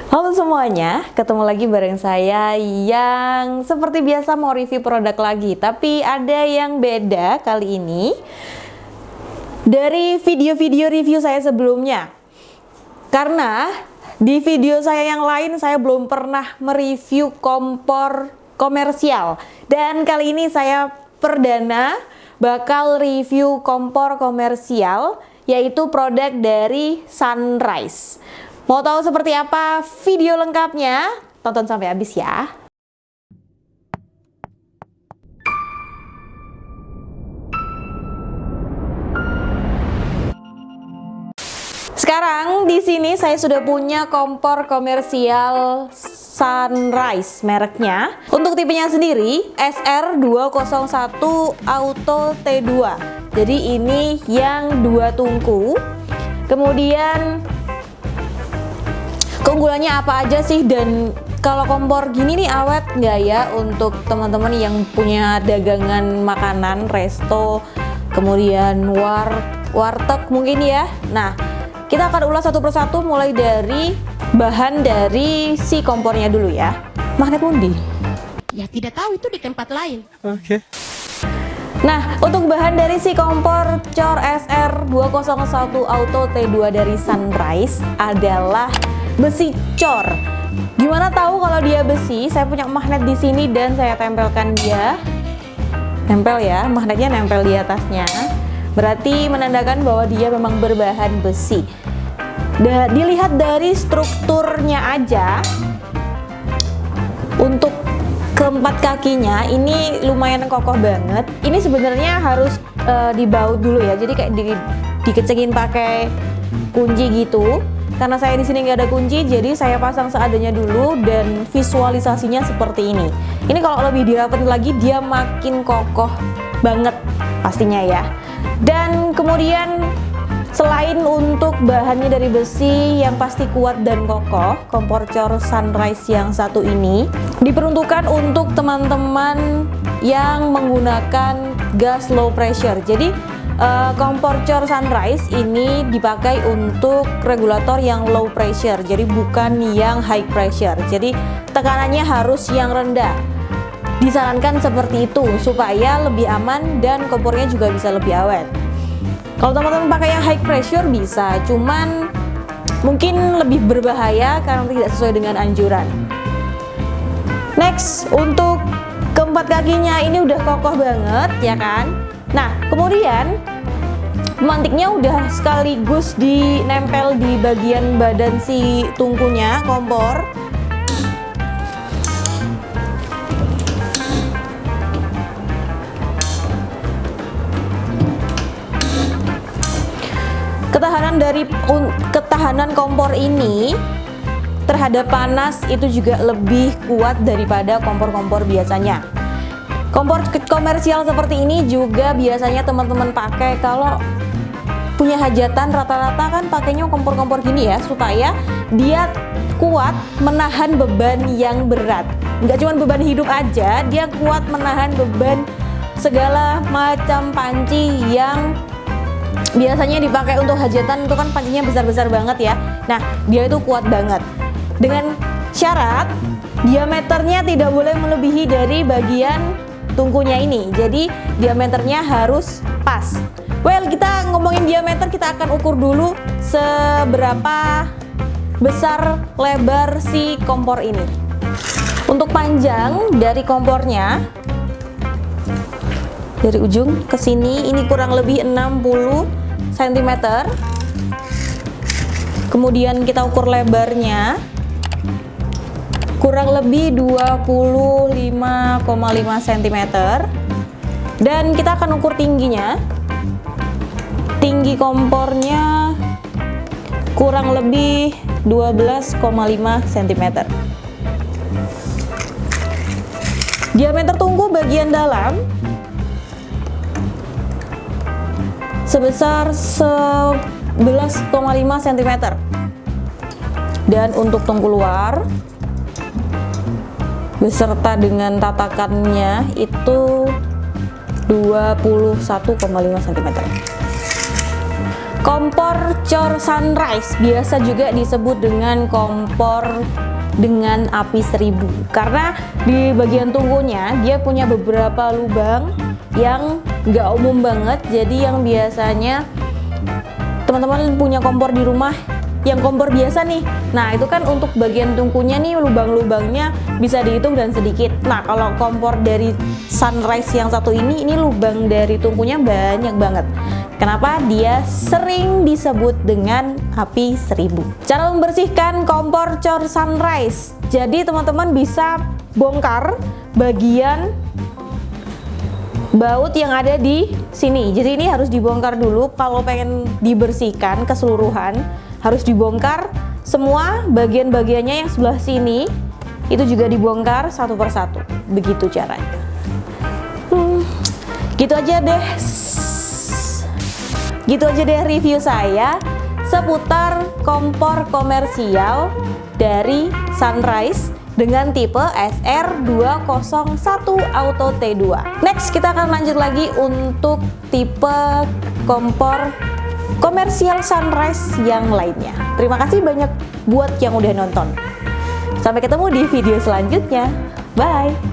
Halo semuanya, ketemu lagi bareng saya yang seperti biasa mau review produk lagi. Tapi ada yang beda kali ini dari video-video review saya sebelumnya. Karena di video saya yang lain saya belum pernah mereview kompor komersial. Dan kali ini saya perdana bakal review kompor komersial, yaitu produk dari Sunrise. Mau tahu seperti apa video lengkapnya? Tonton sampai habis ya. Sekarang di sini saya sudah punya kompor komersial Sunrise mereknya. Untuk tipenya sendiri SR201 Auto T2. Jadi ini yang 2 tungku. Kemudian keunggulannya apa aja sih, dan kalau kompor gini nih awet nggak ya untuk teman-teman yang punya dagangan makanan, resto, kemudian warteg mungkin ya. Nah, kita akan ulas satu persatu mulai dari bahan dari si kompornya dulu ya. Magnet Mundi? Ya tidak tahu, itu di tempat lain. Oke. Nah, untuk bahan dari si kompor cor SR201 Auto T2 dari Sunrise adalah besi cor. Gimana tahu kalau dia besi? Saya punya magnet di sini dan saya tempelkan dia. Nempel ya, magnetnya nempel di atasnya. Berarti menandakan bahwa dia memang berbahan besi. Dilihat dari strukturnya aja, untuk keempat kakinya ini lumayan kokoh banget. Ini sebenarnya harus dibaut dulu ya. Jadi kayak dikecengin pakai kunci gitu. Karena saya di sini nggak ada kunci, jadi saya pasang seadanya dulu dan visualisasinya seperti ini. Ini kalau lebih dirapetin lagi dia makin kokoh banget pastinya ya. Dan kemudian selain untuk bahannya dari besi yang pasti kuat dan kokoh, kompor cor Sunrise yang satu ini diperuntukkan untuk teman-teman yang menggunakan gas low pressure. Jadi kompor cor Sunrise ini dipakai untuk regulator yang low pressure, jadi bukan yang high pressure. Jadi tekanannya harus yang rendah. Disarankan seperti itu supaya lebih aman dan kompornya juga bisa lebih awet. Kalau teman-teman pakai yang high pressure bisa, cuman mungkin lebih berbahaya karena tidak sesuai dengan anjuran. Next, untuk keempat kakinya ini udah kokoh banget ya kan. Nah, kemudian pemantiknya udah sekaligus dinempel di bagian badan si tungkunya kompor. Ketahanan kompor ini terhadap panas itu juga lebih kuat daripada kompor-kompor biasanya. Kompor komersial seperti ini juga biasanya teman-teman pakai kalau punya hajatan, rata-rata kan pakainya kompor-kompor gini ya, supaya dia kuat menahan beban yang berat. Nggak cuma beban hidup aja, dia kuat menahan beban segala macam panci yang biasanya dipakai untuk hajatan. Itu kan pancinya besar-besar banget ya. Nah, dia itu kuat banget. Dengan syarat diameternya tidak boleh melebihi dari bagian tungkunya ini. Jadi diameternya harus pas. Well, kita ngomongin diameter, kita akan ukur dulu seberapa besar lebar si kompor ini. Untuk panjang dari kompornya, dari ujung ke sini ini kurang lebih 60 cm. Kemudian kita ukur lebarnya kurang lebih 25,5 cm. Dan kita akan ukur tingginya. Tinggi kompornya kurang lebih 12,5 cm. Diameter tungku bagian dalam sebesar 11,5 cm. Dan untuk tungku luar beserta dengan tatakannya itu 21,5 cm. Kompor cor Sunrise, biasa juga disebut dengan kompor dengan api 1000, karena di bagian tungkunya dia punya beberapa lubang yang nggak umum banget. Jadi yang biasanya teman-teman punya kompor di rumah yang kompor biasa nih, nah itu kan untuk bagian tungkunya nih lubang-lubangnya bisa dihitung dan sedikit. Nah kalau kompor dari Sunrise yang satu ini lubang dari tungkunya banyak banget. Kenapa dia sering disebut dengan api 1000? Cara membersihkan kompor cor Sunrise, jadi teman-teman bisa bongkar bagian baut yang ada di sini. Jadi ini harus dibongkar dulu kalau pengen dibersihkan keseluruhan. Harus dibongkar semua bagian-bagiannya yang sebelah sini, itu juga dibongkar satu persatu. Begitu caranya. Gitu aja deh review saya seputar kompor komersial dari Sunrise dengan tipe SR201 Auto T2. Next kita akan lanjut lagi untuk tipe kompor komersial Sunrise yang lainnya. Terima kasih banyak buat yang udah nonton. Sampai ketemu di video selanjutnya. Bye.